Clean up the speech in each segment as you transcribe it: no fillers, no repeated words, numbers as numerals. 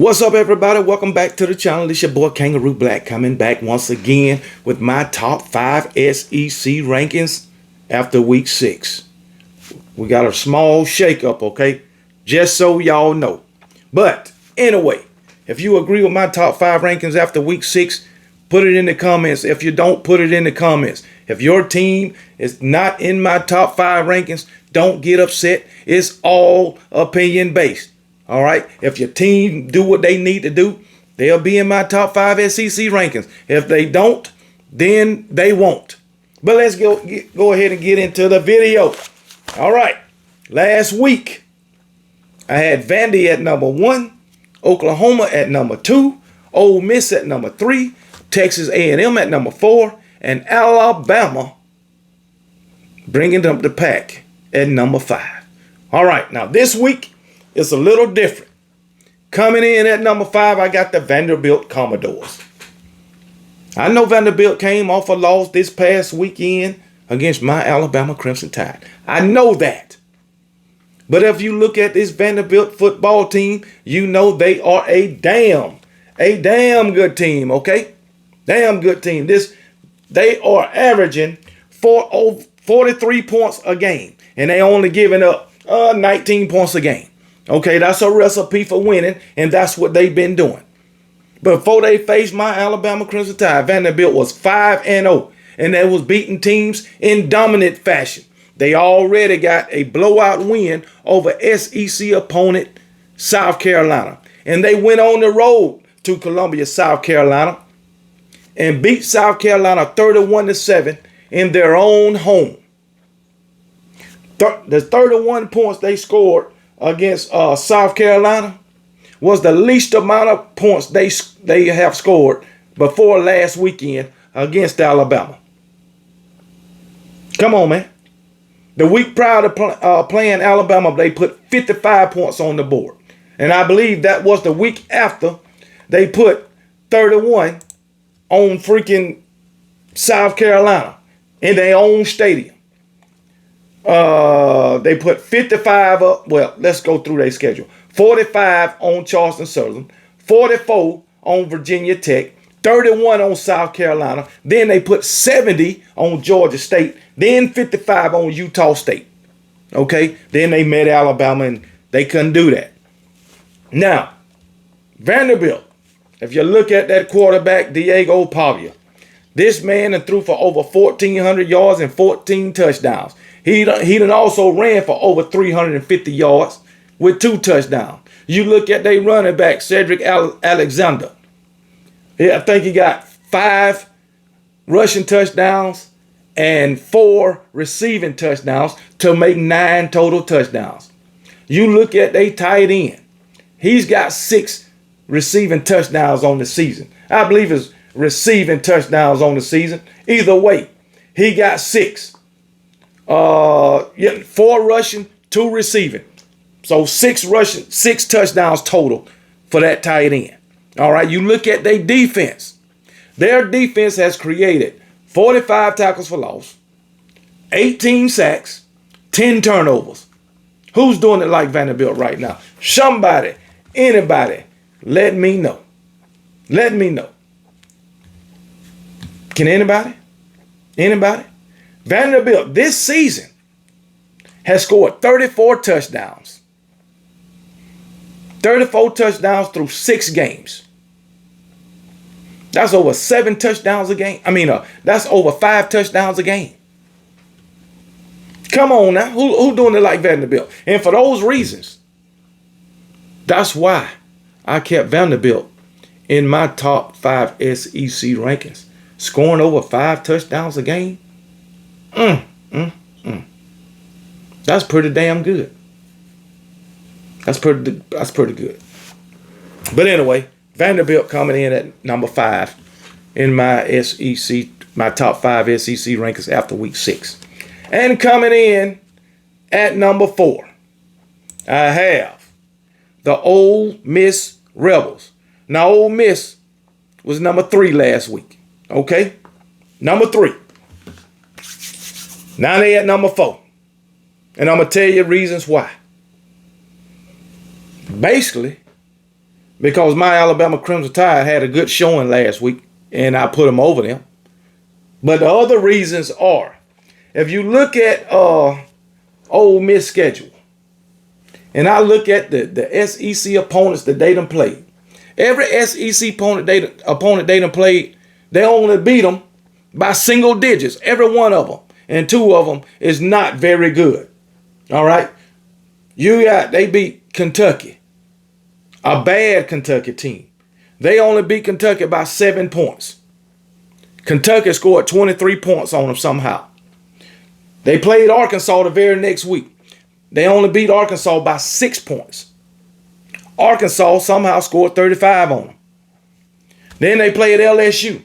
What's up, everybody? Welcome back to the channel. It's your boy Kangaroo Black coming back once again with my top 5 SEC rankings after week 6. We got a small shakeup, okay? Just so y'all know. But anyway, if you agree with my top 5 rankings after week 6, put it in the comments. If you don't, put it in the comments. If your team is not in my top 5 rankings, don't get upset. It's all opinion based. All right. If your team do what they need to do, they'll be in my top 5 SEC rankings. If they don't, then they won't. But let's go ahead and get into the video. All right. Last week, I had Vandy at number 1, Oklahoma at number 2, Ole Miss at number 3, Texas A&M at number 4, and Alabama bringing up the pack at number 5. All right. Now, this week, it's a little different. Coming in at number 5, I got the Vanderbilt Commodores. I know Vanderbilt came off a loss this past weekend against my Alabama Crimson Tide. I know that. But if you look at this Vanderbilt football team, you know they are a damn good team, okay? Damn good team. They are averaging 43 points a game, and they only giving up 19 points a game. Okay, that's a recipe for winning, and that's what they've been doing. Before they faced my Alabama Crimson Tide, Vanderbilt was 5-0, and they was beating teams in dominant fashion. They already got a blowout win over SEC opponent South Carolina, and they went on the road to Columbia, South Carolina, and beat South Carolina 31-7 in their own home. The 31 points they scored against South Carolina was the least amount of points they have scored before last weekend against Alabama. Come on, man. The week prior to playing Alabama, they put 55 points on the board. And I believe that was the week after they put 31 on freaking South Carolina in their own stadium. They put 55 up. Well, let's go through their schedule. 45 on Charleston Southern, 44 on Virginia Tech, 31 on South Carolina. Then they put 70 on Georgia State, then 55 on Utah State. Okay, then they met Alabama and they couldn't do that. Now, Vanderbilt, if you look at that quarterback, Diego Pavia, this man threw for over 1,400 yards and 14 touchdowns. He done also ran for over 350 yards with 2 touchdowns. You look at their running back, Cedric Alexander. I think he got 5 rushing touchdowns and 4 receiving touchdowns to make 9 total touchdowns. You look at their tight end. He's got 6 receiving touchdowns on the season. I believe it's receiving touchdowns on the season. Either way, he got 6. 4 rushing, 2 receiving. So 6 rushing, 6 touchdowns total for that tight end. All right, you look at their defense. Their defense has created 45 tackles for loss, 18 sacks, 10 turnovers. Who's doing it like Vanderbilt right now? Somebody, anybody, let me know. Let me know. Can anybody? Anybody? Vanderbilt this season has scored 34 touchdowns. 34 touchdowns through 6 games. That's over 7 touchdowns a game. That's over 5 touchdowns a game. Come on now. Who doing it like Vanderbilt? And for those reasons, that's why I kept Vanderbilt in my top 5 SEC rankings. Scoring over 5 touchdowns a game. That's pretty damn good. That's pretty good. But anyway, Vanderbilt coming in at number 5 in my top 5 SEC rankings after week 6. And coming in at number 4, I have the Ole Miss Rebels. Now, Ole Miss was number 3 last week. Okay? Number 3. Now they at number 4. And I'm going to tell you reasons why. Basically, because my Alabama Crimson Tide had a good showing last week, and I put them over them. But the other reasons are, if you look at Ole Miss schedule, and I look at the SEC opponents that they done played, every SEC opponent they done played, they only beat them by single digits, every one of them, and two of them is not very good. All right, they beat Kentucky, a bad Kentucky team. They only beat Kentucky by 7 points. Kentucky scored 23 points on them somehow. They played Arkansas the very next week. They only beat Arkansas by 6 points. Arkansas somehow scored 35 on them. Then they played LSU.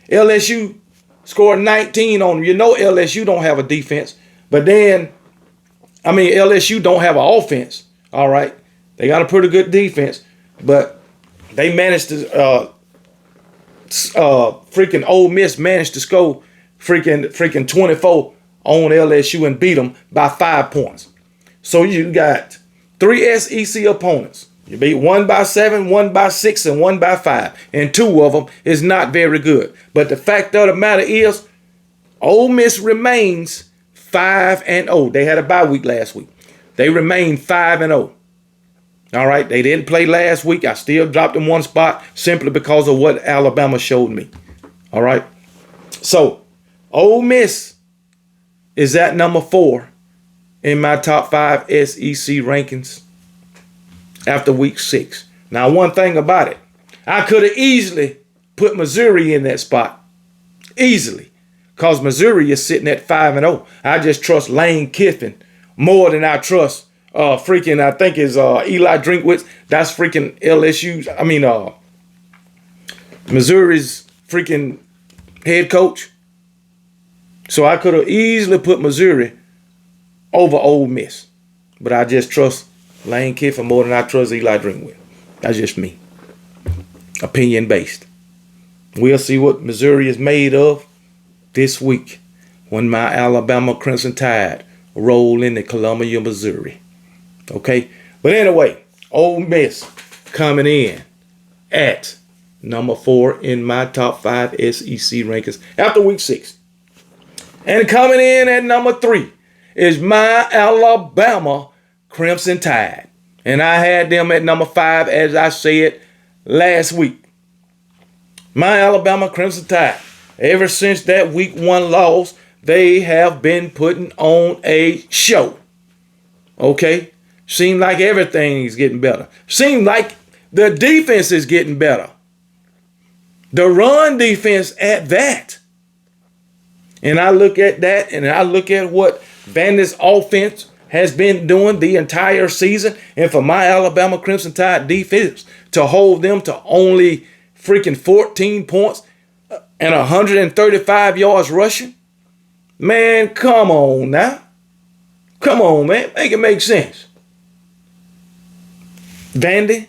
LSU scored 19 on them. You know LSU don't have a defense. But then, LSU don't have an offense. All right. They got a pretty good defense. But they managed to, freaking Ole Miss managed to score freaking 24 on LSU and beat them by 5 points. So you got 3 SEC opponents. You beat 1 by 7, 1 by 6, and 1 by 5. And 2 of them is not very good. But the fact of the matter is, Ole Miss remains 5-0. They had a bye week last week. They remain 5-0. All right, they didn't play last week. I still dropped them 1 spot simply because of what Alabama showed me. All right, so Ole Miss is at number 4 in my top 5 SEC rankings after week 6. Now, one thing about it, I could have easily put Missouri in that spot. Easily. Because Missouri is sitting at 5-0. I just trust Lane Kiffin more than I trust I think is Eli Drinkwitz. That's freaking LSU's, Missouri's freaking head coach. So I could have easily put Missouri over Ole Miss. But I just trust Lane Kiffin more than I trust Eli Drinkwitz. That's just me. Opinion based. We'll see what Missouri is made of this week when my Alabama Crimson Tide roll into Columbia, Missouri. Okay? But anyway, Ole Miss coming in at number 4 in my top 5 SEC rankings after week 6. And coming in at number 3 is my Alabama Crimson Tide. And I had them at number 5, as I said last week. My Alabama Crimson Tide, ever since that week 1 loss, they have been putting on a show. Okay? Seems like everything is getting better. Seems like the defense is getting better. The run defense at that. And I look at that and I look at what Vanderbilt's offense has been doing the entire season. And for my Alabama Crimson Tide defense to hold them to only freaking 14 points and 135 yards rushing. Man, come on now. Come on, man. Make it make sense. Vandy,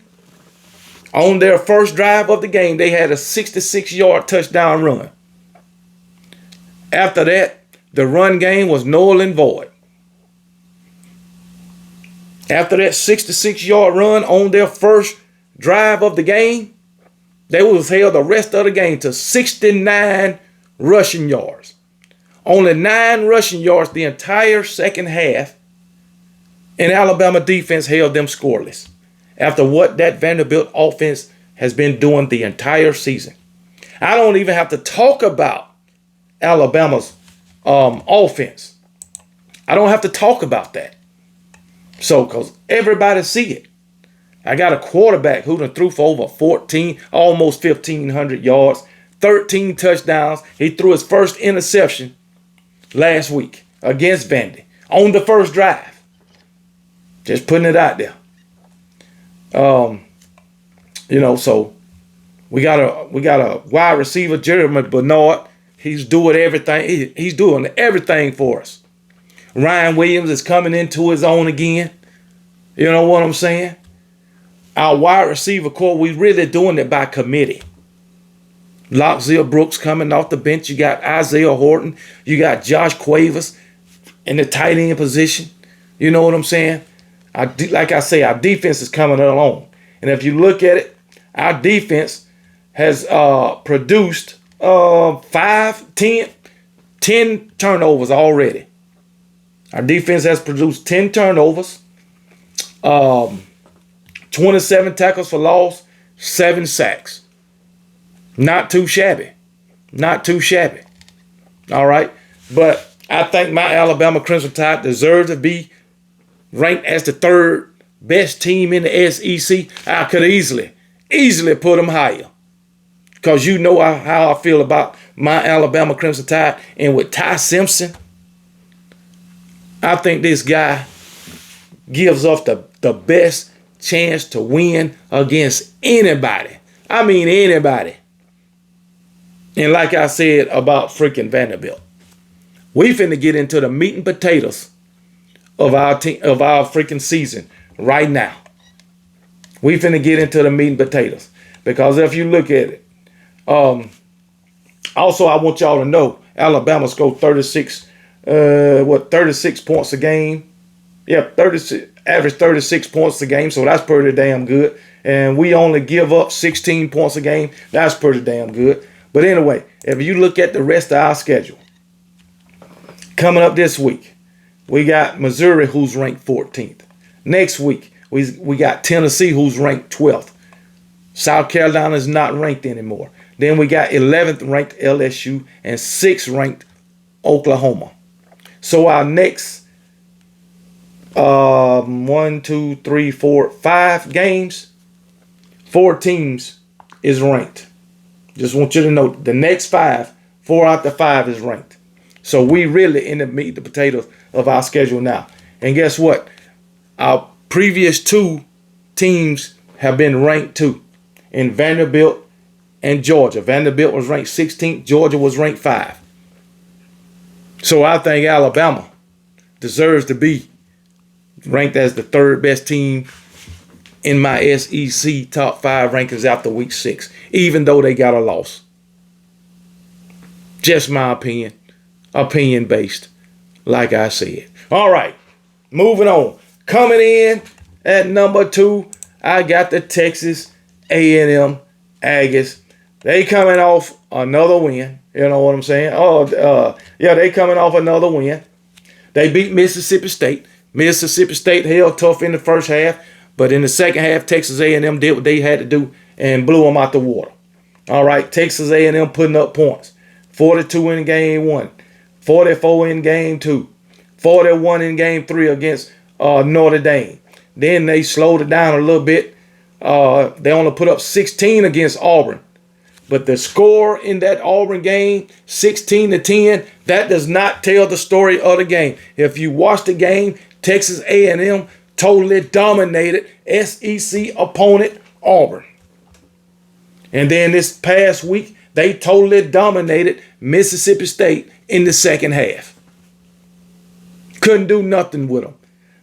on their first drive of the game, they had a 66-yard touchdown run. After that, the run game was null and void. After that 66-yard run on their first drive of the game, they was held the rest of the game to 69 rushing yards. Only 9 rushing yards the entire second half, and Alabama defense held them scoreless. After what that Vanderbilt offense has been doing the entire season. I don't even have to talk about Alabama's offense. I don't have to talk about that. So, because everybody see it. I got a quarterback who done threw for over 14, almost 1,500 yards, 13 touchdowns. He threw his first interception last week against Vandy on the first drive. Just putting it out there. So we got a wide receiver, Jeremy Bernard. He's doing everything. He's doing everything for us. Ryan Williams is coming into his own again. You know what I'm saying? Our wide receiver core, we really doing it by committee. Lockzilla Brooks coming off the bench. You got Isaiah Horton. You got Josh Cuevas in the tight end position. You know what I'm saying? Like I say, our defense is coming along. And if you look at it, our defense has produced 10 turnovers already. Our defense has produced 10 turnovers, 27 tackles for loss, 7 sacks. Not too shabby. Not too shabby. All right. But I think my Alabama Crimson Tide deserves to be ranked as the third best team in the SEC. I could easily put them higher. Because you know how I feel about my Alabama Crimson Tide. And with Ty Simpson, I think this guy gives us the best chance to win against anybody. I mean anybody. And like I said about freaking Vanderbilt, we finna get into the meat and potatoes of our team, of our freaking season right now. We finna get into the meat and potatoes. Because if you look at it, also I want y'all to know Alabama scored 36 points a game. Yeah, 36, average 36 points a game, so that's pretty damn good. And we only give up 16 points a game. That's pretty damn good. But anyway, if you look at the rest of our schedule, coming up this week, we got Missouri, who's ranked 14th. Next week, we got Tennessee, who's ranked 12th. South Carolina is not ranked anymore. Then we got 11th ranked LSU and 6th ranked Oklahoma. So our next 5 games, 4 teams is ranked. Just want you to know the next 5, 4 out of 5 is ranked. So we really in the meat and potatoes of our schedule now. And guess what? Our previous 2 teams have been ranked too, in Vanderbilt and Georgia. Vanderbilt was ranked 16th. Georgia was ranked 5. So I think Alabama deserves to be ranked as the third best team in my SEC top 5 rankings after week 6, even though they got a loss. Just my opinion. Opinion based, like I said. All right, moving on. Coming in at number 2, I got the Texas A&M Aggies. They coming off another win. You know what I'm saying? Yeah, they coming off another win. They beat Mississippi State. Mississippi State held tough in the first half, but in the second half, Texas A&M did what they had to do and blew them out the water. All right, Texas A&M putting up points. 42 in game 1, 44 in game 2, 41 in game 3 against Notre Dame. Then they slowed it down a little bit. They only put up 16 against Auburn. But the score in that Auburn game, 16-10, that does not tell the story of the game. If you watch the game, Texas A&M totally dominated SEC opponent Auburn. And then this past week, they totally dominated Mississippi State in the second half. Couldn't do nothing with them.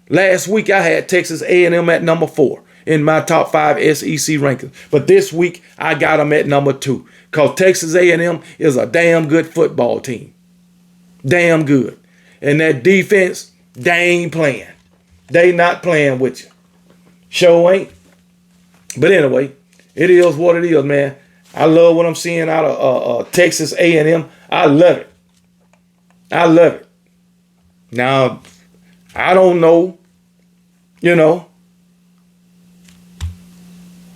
Last week, I had Texas A&M at number 4 in my top 5 SEC rankings. But this week, I got them at number 2 because Texas A&M is a damn good football team. Damn good. And that defense, they ain't playing. They not playing with you. Sure ain't. But anyway, it is what it is, man. I love what I'm seeing out of Texas A&M. I love it. I love it. Now, I don't know,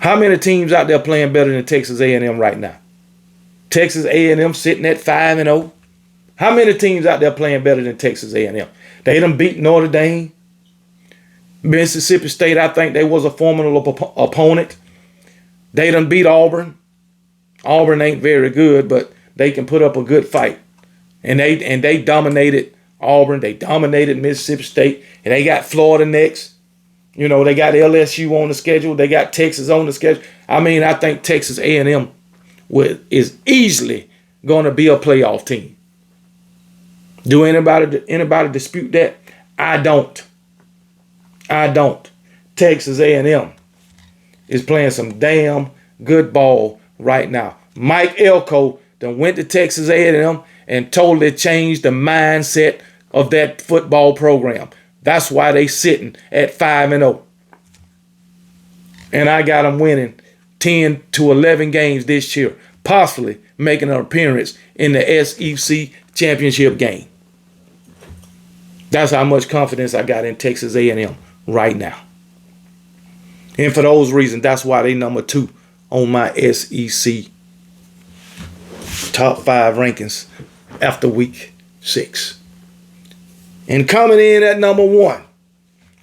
how many teams out there playing better than Texas A&M right now? Texas A&M sitting at 5-0. How many teams out there playing better than Texas A&M? They done beat Notre Dame. Mississippi State, I think they was a formidable opponent. They done beat Auburn. Auburn ain't very good, but they can put up a good fight. And they dominated Auburn. They dominated Mississippi State. And they got Florida next. They got LSU on the schedule. They got Texas on the schedule. I mean, I think Texas A&M is easily going to be a playoff team. Do anybody dispute that? I don't. Texas A&M is playing some damn good ball right now. Mike Elko done went to Texas A&M and totally changed the mindset of that football program. That's why they sitting at 5-0. And I got them winning 10 to 11 games this year, possibly making an appearance in the SEC championship game. That's how much confidence I got in Texas A&M right now. And for those reasons, that's why they number 2 on my SEC top 5 rankings after week 6. And coming in at number 1,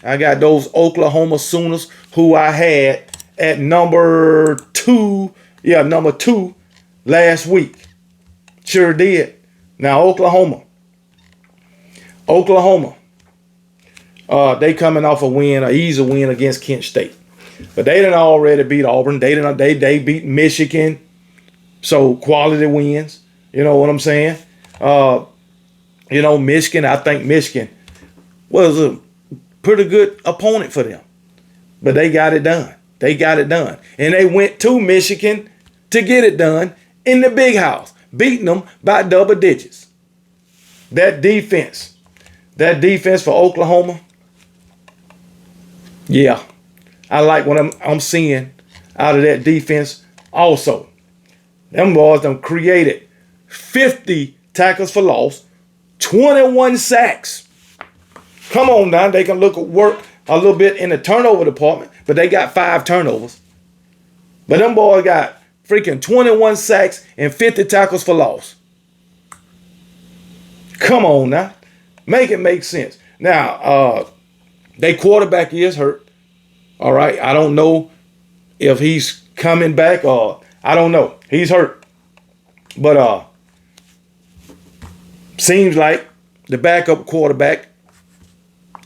I got those Oklahoma Sooners who I had at number 2. Yeah, number 2 last week. Sure did. Now, Oklahoma, they coming off a win, an easy win against Kent State. But they done already beat Auburn. They beat Michigan. So quality wins. You know what I'm saying? Michigan, I think Michigan was a pretty good opponent for them. But they got it done. And they went to Michigan to get it done in the big house, beating them by double digits. That defense for Oklahoma, yeah, I like what I'm seeing out of that defense also. Them boys done created 50 tackles for loss, 21 sacks. Come on now, they can work a little bit in the turnover department, but they got 5 turnovers. But them boys got freaking 21 sacks and 50 tackles for loss. Come on now. Make it make sense. Now, their quarterback is hurt. All right. I don't know if he's coming back or I don't know. He's hurt. But seems like the backup quarterback,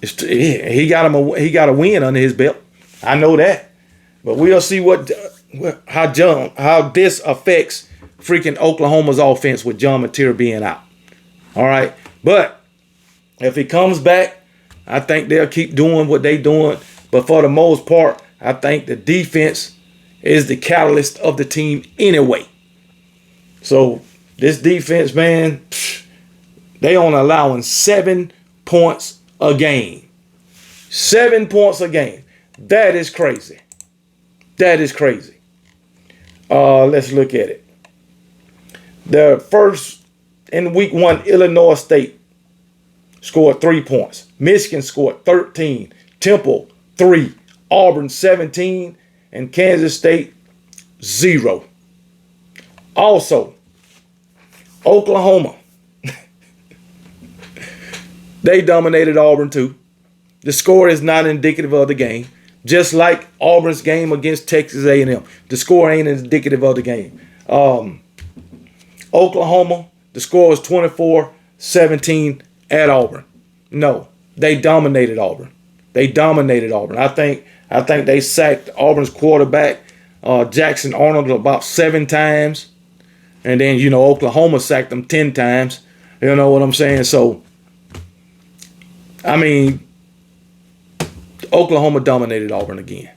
he got a win under his belt. I know that. But we'll see how this affects freaking Oklahoma's offense with John Mateer being out. All right. But if he comes back, I think they'll keep doing what they're doing. But for the most part, I think the defense is the catalyst of the team anyway. So this defense, man, they only allowing 7 points a game. 7 points a game. That is crazy. Let's look at it. The first in week 1, Illinois State scored 3 points. Michigan scored 13. Temple 3. Auburn 17. And Kansas State 0. Also, Oklahoma. They dominated Auburn too. The score is not indicative of the game. Just like Auburn's game against Texas A&M. The score ain't indicative of the game. Oklahoma, the score was 24-17 at Auburn. No, they dominated Auburn. I think they sacked Auburn's quarterback, Jackson Arnold, about 7 times. And then, Oklahoma sacked them 10 times. You know what I'm saying? So, I mean, Oklahoma dominated Auburn again.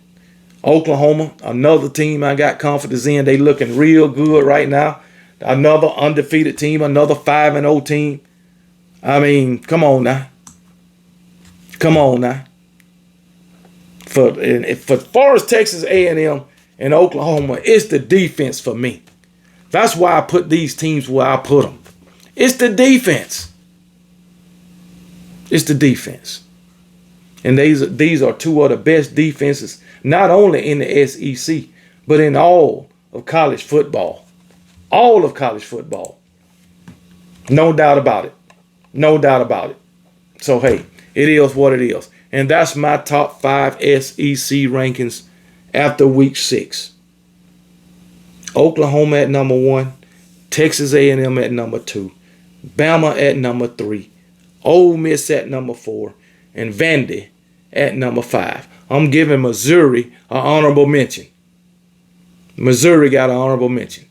Oklahoma, another team I got confidence in. They looking real good right now. Another undefeated team, another 5-0 team. I mean, come on now. For far as Texas A&M and Oklahoma, it's the defense for me. That's why I put these teams where I put them. It's the defense. And these are 2 of the best defenses, not only in the SEC, but in all of college football. All of college football. No doubt about it. So, hey, it is what it is. And that's my top 5 SEC rankings after week 6. Oklahoma at number 1. Texas A&M at number 2. Bama at number 3. Ole Miss at number 4. And Vandy at number 5. I'm giving Missouri an honorable mention. Missouri got an honorable mention.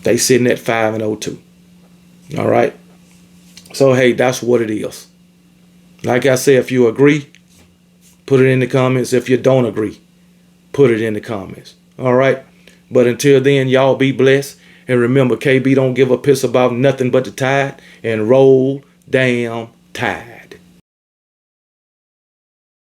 They sitting at 5-0 too. All right. So, hey, that's what it is. Like I said, if you agree, put it in the comments. If you don't agree, put it in the comments. All right. But until then, y'all be blessed. And remember, KB don't give a piss about nothing but the Tide. And roll damn Tide.